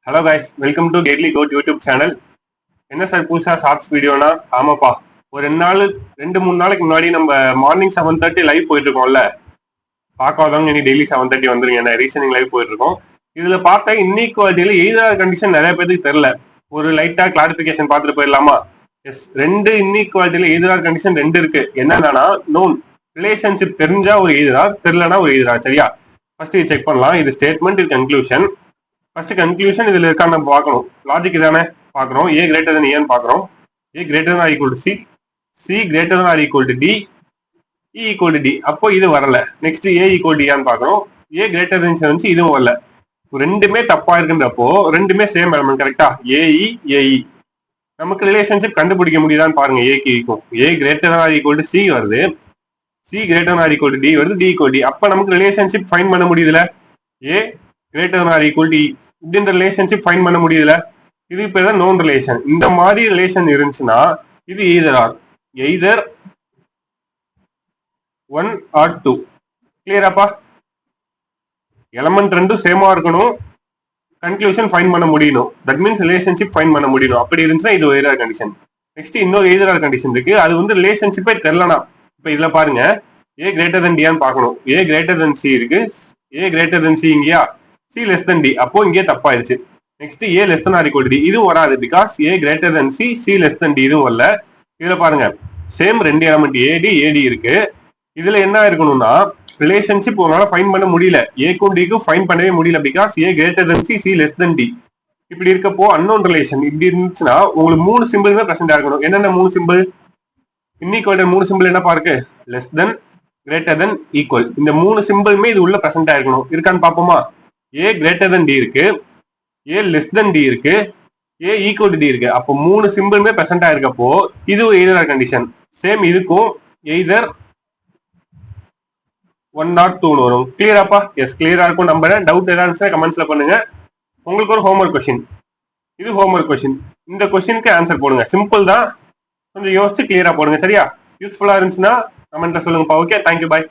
Hello guys, welcome to daily code YouTube channel. என்ன sir புதுசா shorts வீடியோனா? ஆமாப்பா, ஒரு 2-3 நாளைக்கு முன்னாடி நம்ம மார்னிங் 7:30 லைவ் போயிட்டு இருக்கோம்ல. பார்க்காதவங்க இனி டெய்லி 7:30 வந்துருங்க. ரீசனிங் லைவ் போயிட்டு இருக்கோம். இதுல பார்த்தா இன்இக்வாலிட்டியில எய்தர் கண்டிஷன் நிறைய பேருக்கு தெரியல. ஒரு லைட்டா கிளாரிபிகேஷன் பார்த்துட்டு போயிடலாமா? எஸ், ரெண்டு இன்இக்வாலிட்டியில எய்தர் கண்டிஷன் ரெண்டு இருக்கு. என்னன்னா, நோன் ரிலேஷன்ஷிப் தெரிஞ்சா ஒரு எய்தரா, தெரியலனா ஒரு எய்தரா. சரியா? ஃபர்ஸ்ட் இது செக் பண்ணலாம். இது ஸ்டேட்மெண்ட், இது கன்க்ளூஷன். ஃபர்ஸ்ட் கன்க்ளூஷன் இதுல இருக்கா நம்ம பார்க்கணும். லாஜிக் தானே பார்க்கறோம். ஏ கிரேட்டர் தென் ஏன்னு பார்க்கறோம். A greater than or equal to C, C greater than or equal to D, E equal to D. அப்போ இது வரல. நெக்ஸ்ட் ஏ ஈக்குவல் டு ஏன்னு பார்க்கறோம். ஏ கிரேட்டர் தென் இருந்துச்சு, இதுவும் வரல. ரெண்டுமே தப்பா இருக்குன்றப்போ ரெண்டுமே சேம் எலமெண்ட். கரெக்டா? A E A E. நமக்கு ரிலேஷன்ஷிப் கண்டுபிடிக்க முடியுதான்னு பாருங்க. ஏக்கு ஈக்கும் A greater than or equal to C வருது, C greater than or equal to D வருது, டி ஈக்குவல் டி. அப்ப நமக்கு ரிலேஷன்ஷிப் ஃபைண்ட் பண்ண முடியுதுல. A greater than or equal to E, இப்படி ரிலேஷன்ஷிப் ஃபைண்ட் பண்ண முடியுதுல. இது பேர் தான் நோன் ரிலேஷன். இந்த மாதிரி ரிலேஷன் இருந்துச்சுன்னா இது எய்தர் ஆர், எய்தர் 1 or 2. கிளியராப்பா? எலமெண்ட் ரெண்டும் சேமா இருக்கணும், கன்க்ளூஷன் ஃபைண்ட் பண்ண முடியணும். தட் மீன்ஸ் ரிலேஷன்ஷிப் ஃபைண்ட் பண்ண முடியணும். அப்படி இருந்துச்சுன்னா இது எய்தர் கண்டிஷன். நெக்ஸ்ட் இன்னொரு எய்தர் கண்டிஷன் இருக்கு. அது வந்து ரிலேஷன்ஷிப்பே தெரியலனா, இப்ப இதுல பாருங்க, ஏ கிரேட்டர் தென் டியான்னு பார்க்கணும். ஏ கிரேட்டர் தென் சி இருக்கு, ஏ கிரேட்டர் தென் சி இங்கயா, சி லெஸ் தென் டி. அப்போ இங்கே தப்பாயிருச்சு. Next A less than or equal to D, இதுவும் வராது. Because A greater than C, C less than D, இதுவும் வரல. இதுல பாருங்க, சேம் ரெண்டு எலமெண்ட் ஏடி ஏடி இருக்கு. இதுல என்ன இருக்கணும்னா, ரிலேஷன்ஷிப் உங்களால ஃபைண்ட் பண்ண முடியல. ஏக்கும் டிக்கும் ஃபைண்ட் பண்ணவே முடியல. Because A greater than C, C less than D. இப்படி இருக்கப்போ அன்னோன் ரிலேஷன் இப்படி இருந்துச்சுன்னா உங்களுக்கு 3 சிம்பிள் தான் பிரசன்டா இருக்கணும். என்னென்ன 3 சிம்பிள்? இன்னிக்குவல் 3 சிம்பிள் என்ன பாருக்கு? Less than, greater than, equal. இந்த 3 சிம்பிளுமே இது உள்ள பிரசன்ட் ஆயிருக்கணும். இருக்கான்னு பாப்போமா? ஏ கிரேட்டர் தென் டி இருக்கு, ஏ லெஸ் தென் டி இருக்கு, ஏ ஈக்குவல் டு டி இருக்கு. அப்போ 3 சிம்பிளுமே பிரசன்ட் ஆயிருக்கப்போ இது எய்தர் கண்டிஷன். சேம் இதுக்கும் எய்தர் 1 or 2 வரும். கிளியராப்பா? எஸ், கிளியரா இருக்கும் நம்புறேன். டவுட் ஏதாவது இருந்துச்சுன்னா கமெண்ட்ஸ்ல பண்ணுங்க. உங்களுக்கு ஒரு ஹோம்ஒர்க் கொஸ்டின், இது ஹோம்ஒர்க் கொஸ்டின். இந்த கொஸ்டினுக்கு ஆன்சர் போடுங்க. சிம்பிள் தான், கொஞ்சம் யோசிச்சு கிளியரா போடுங்க. சரியா? யூஸ்ஃபுல்லா இருந்துச்சுன்னா கமெண்ட்ல சொல்லுங்கப்பா. ஓகே, தேங்க்யூ, பாய்.